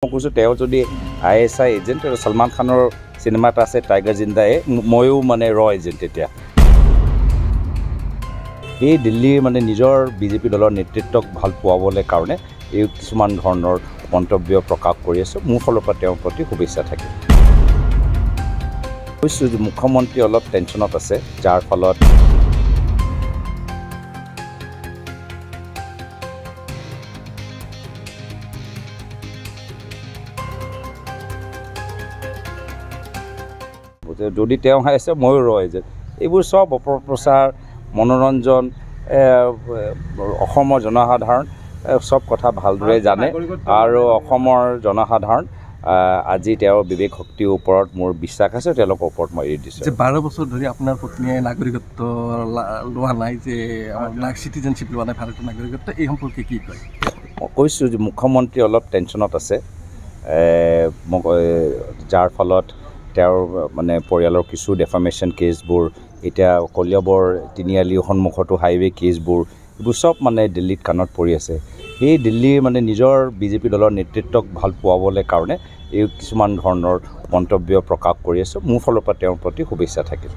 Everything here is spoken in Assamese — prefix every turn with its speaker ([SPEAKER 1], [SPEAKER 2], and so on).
[SPEAKER 1] কৈছোঁ তেওঁ যদি ISI এজেণ্ট আৰু সলমান খানৰ চিনেমা এটা আছে টাইগাৰ জিন্দায়ে ময়ো মানে ৰ এজেণ্ট এতিয়া এই দিল্লীৰ মানে নিজৰ বিজেপি দলৰ নেতৃত্বক ভাল পোৱাবলৈ কাৰণে এই কিছুমান ধৰণৰ মন্তব্য প্ৰকাশ কৰি আছোঁ মোৰ ফালৰ পৰা তেওঁৰ প্ৰতি শুভেচ্ছা থাকিল কৈছোঁ যে মুখ্যমন্ত্ৰী অলপ টেনশ্যনত আছে যাৰ ফলত যদি তেওঁ আছে ময়ো ৰ এজেণ্ট এইবোৰ সব অপপ্ৰচাৰ মনোৰঞ্জন অসমৰ জনসাধাৰণ সব কথা ভালদৰে জানে আৰু অসমৰ জনসাধাৰণ আজি তেওঁৰ বিবেক শক্তিৰ ওপৰত মোৰ বিশ্বাস আছে তেওঁলোকৰ ওপৰত মই এৰি দিছোঁ
[SPEAKER 2] 12 বছৰ ধৰি আপোনাৰ পত্নীয়ে নাগৰিকত্ব লোৱা নাই যে চিটিজেনশ্বিপ লোৱা নাই ভাৰতীয় নাগৰিকত্ব এই সম্পৰ্কে কি কয়
[SPEAKER 1] মই কৈছোঁ যে মুখ্যমন্ত্ৰী অলপ টেনশ্যনত আছে যাৰ ফলত তেওঁৰ মানে পৰিয়ালৰ কিছু ডেফামেশ্যন কেছবোৰ এতিয়া কলিয়াবৰ তিনিআলিৰ সন্মুখতো হাইৱে কেছবোৰ এইবোৰ সব মানে দিল্লীত কাণত পৰি আছে সেই দিল্লীৰ মানে নিজৰ বিজেপি দলৰ নেতৃত্বক ভাল পোৱাবলৈ কাৰণে এই কিছুমান ধৰণৰ মন্তব্য প্ৰকাশ কৰি আছোঁ মোৰ ফালৰ পৰা তেওঁৰ প্ৰতি শুভেচ্ছা থাকিল